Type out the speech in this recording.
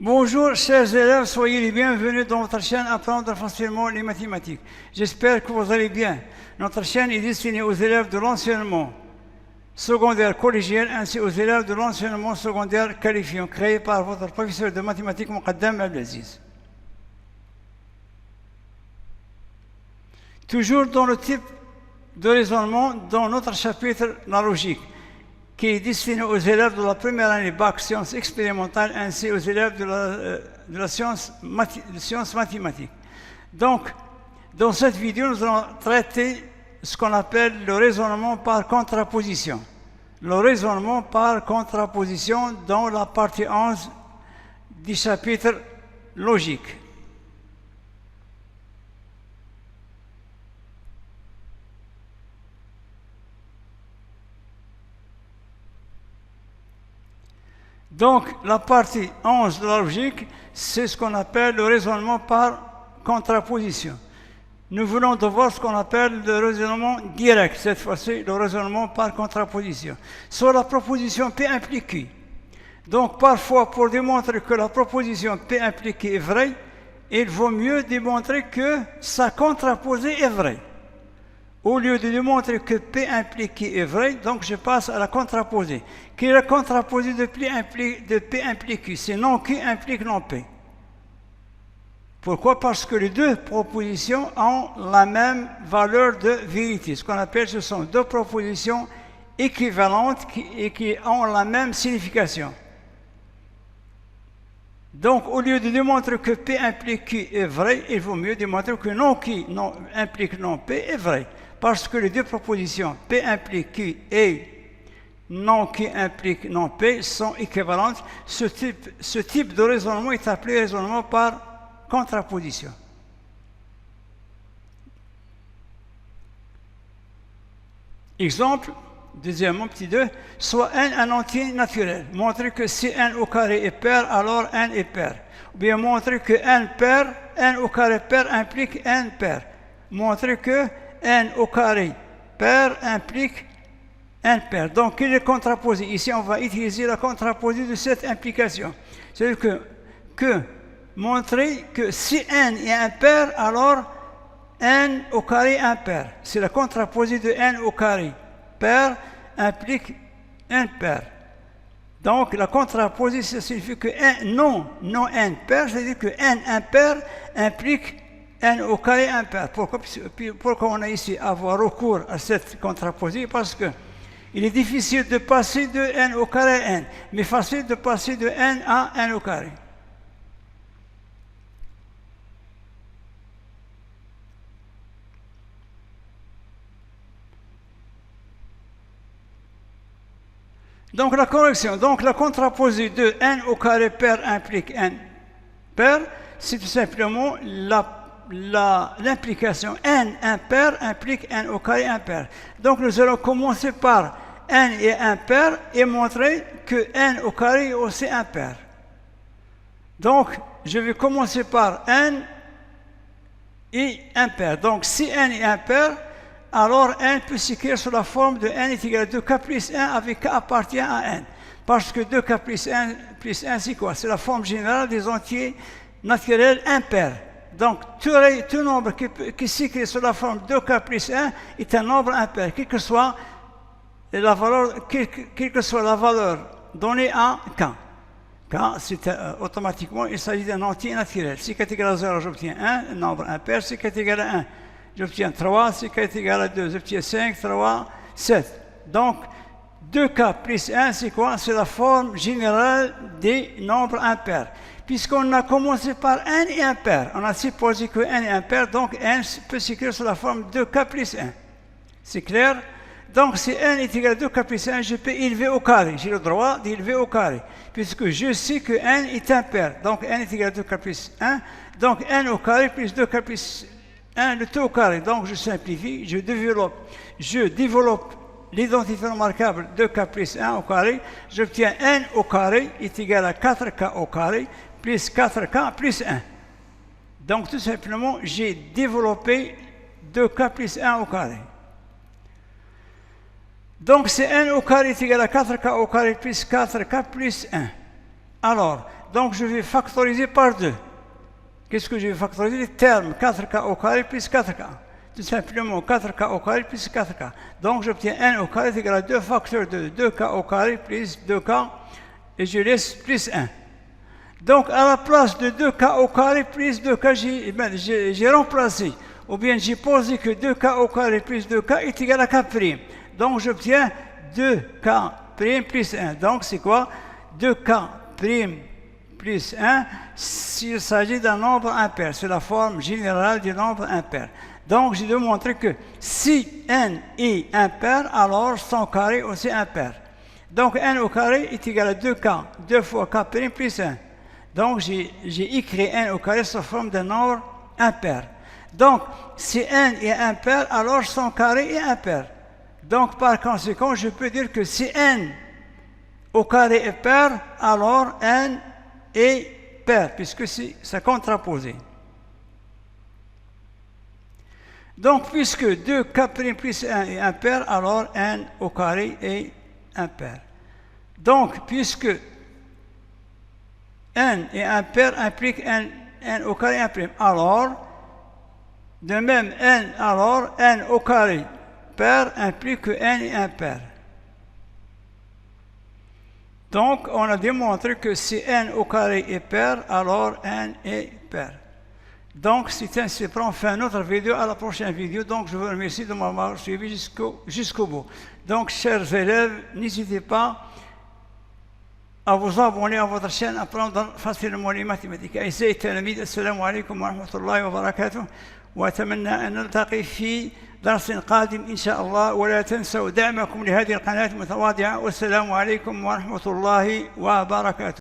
Bonjour chers élèves, soyez les bienvenus dans votre chaîne Apprendre facilement les mathématiques. J'espère que vous allez bien. Notre chaîne est destinée aux élèves de l'enseignement secondaire collégial ainsi aux élèves de l'enseignement secondaire qualifiant, créée par votre professeur de mathématiques Moukaddam Abdelaziz. Toujours dans le type de raisonnement, dans notre chapitre La logique, qui est destiné aux élèves de la première année bac sciences expérimentales ainsi aux élèves de la science mathématiques. Donc, dans cette vidéo, nous allons traiter ce qu'on appelle le raisonnement par contraposition. Le raisonnement par contraposition dans la partie 11 du chapitre logique. Donc, la partie 11 de la logique, c'est ce qu'on appelle le raisonnement par contraposition. Nous voulons de voir ce qu'on appelle le raisonnement direct, cette fois-ci, le raisonnement par contraposition. Sur la proposition P implique Q. Donc, parfois, pour démontrer que la proposition P implique Q est vraie, il vaut mieux démontrer que sa contraposée est vraie. Au lieu de démontrer que P implique Q est vrai, donc je passe à la contraposée. Quelle est la contraposée de P implique Q? C'est non Q implique non P. Pourquoi? Parce que les deux propositions ont la même valeur de vérité. Ce qu'on appelle, ce sont deux propositions équivalentes et qui ont la même signification. Donc, au lieu de démontrer que P implique Q est vrai, il vaut mieux démontrer que non Q implique non P est vrai. Parce que les deux propositions P implique Q et non Q implique non P sont équivalentes. Ce type de raisonnement est appelé raisonnement par contraposition. Exemple, deuxièmement, petit 2, soit n un entier naturel. Montrer que si n au carré est pair, alors n est pair. Ou bien montrer que n au carré pair implique n pair. Montrer que n au carré pair implique n pair. Donc, quel est le contraposé? Ici, on va utiliser la contraposée de cette implication. C'est-à-dire que montrer que si n est impair, alors n au carré impair. C'est la contraposée de n au carré. Pair implique n pair. Donc, la contraposée, ça signifie que n non n pair, c'est-à-dire que n impair implique n au carré impair. Pourquoi on a ici à avoir recours à cette contraposée? Parce que il est difficile de passer de n au carré à n, mais facile de passer de n à n au carré. Donc la correction, donc la contraposée de n au carré pair implique n pair, c'est tout simplement l'implication n impair implique n au carré impair. Donc nous allons commencer par n est impair et montrer que n au carré est aussi impair. Donc je vais commencer par n est impair. Donc si n est impair, alors n peut s'écrire sous la forme de n est égal à 2k plus 1 avec k appartient à n. Parce que 2k plus 1 c'est quoi? C'est la forme générale des entiers naturels impairs. Donc tout nombre qui s'écrit sous la forme 2k plus 1 est un nombre impair, quelle que soit la valeur donnée à k. K, c'est automatiquement, il s'agit d'un entier naturel. Si k est égal à 0, j'obtiens 1 nombre impair. Si k est égal à 1, j'obtiens 3, si k est égal à 2, j'obtiens 5, 3, 7. Donc, 2k plus 1, c'est quoi? C'est la forme générale des nombres impairs. Puisqu'on a commencé par n et impair, on a supposé que n est impair, donc n peut s'écrire sous la forme 2k plus 1. C'est clair? Donc, si n est égal à 2k plus 1, je peux élever au carré. J'ai le droit d'élever au carré, puisque je sais que n est impair. Donc, n est égal à 2k plus 1. Donc, n au carré plus 2k plus 1, le tout au carré. Donc, je simplifie, je développe l'identité remarquable 2k plus 1 au carré. J'obtiens n au carré est égal à 4k au carré plus 4k plus 1. Donc, tout simplement, j'ai développé 2k plus 1 au carré. Donc, c'est n au carré est égal à 4k au carré plus 4k plus 1. Alors, Donc je vais factoriser par 2. Qu'est-ce que je vais factoriser? Les termes 4k au carré plus 4k. Tout simplement 4k au carré plus 4k. Donc j'obtiens n au carré est égal à 2 facteurs de 2k au carré plus 2k et je laisse plus 1. Donc à la place de 2k au carré plus 2k, j'ai remplacé, ou bien j'ai posé que 2k au carré plus 2k est égal à k'. Donc j'obtiens 2k' plus 1. Donc c'est quoi? 2k' plus 1 s'il s'agit d'un nombre impair. C'est la forme générale du nombre impair. Donc j'ai démontré que si n est impair, alors son carré aussi impair. Donc n au carré est égal à 2k, 2 fois k' plus 1. Donc j'ai écrit n au carré sous forme d'un nombre impair. Donc si n est impair, alors son carré est impair. Donc par conséquent, je peux dire que si n au carré est pair, alors n est pair, puisque c'est contraposé. Donc puisque 2k' plus 1 est impair, alors n au carré est impair. Donc puisque n est impair implique n au carré imprime. Alors, de même n au carré pair implique que n est impair. Donc, on a démontré que si n au carré est pair, alors n est pair. Donc, c'est ainsi. On fait une autre vidéo à la prochaine vidéo. Donc, je vous remercie de m'avoir suivi jusqu'au bout. Donc, chers élèves, n'hésitez pas à vous abonner à votre chaîne, à apprendre facilement les mathématiques. أعزائي التلاميذ السلام عليكم ورحمة الله وبركاته، وأتمنى أن نلتقي في درس قادم إن شاء الله، ولا تنسوا دعمكم لهذه القناة المتواضعة، والسلام عليكم ورحمة الله وبركاته.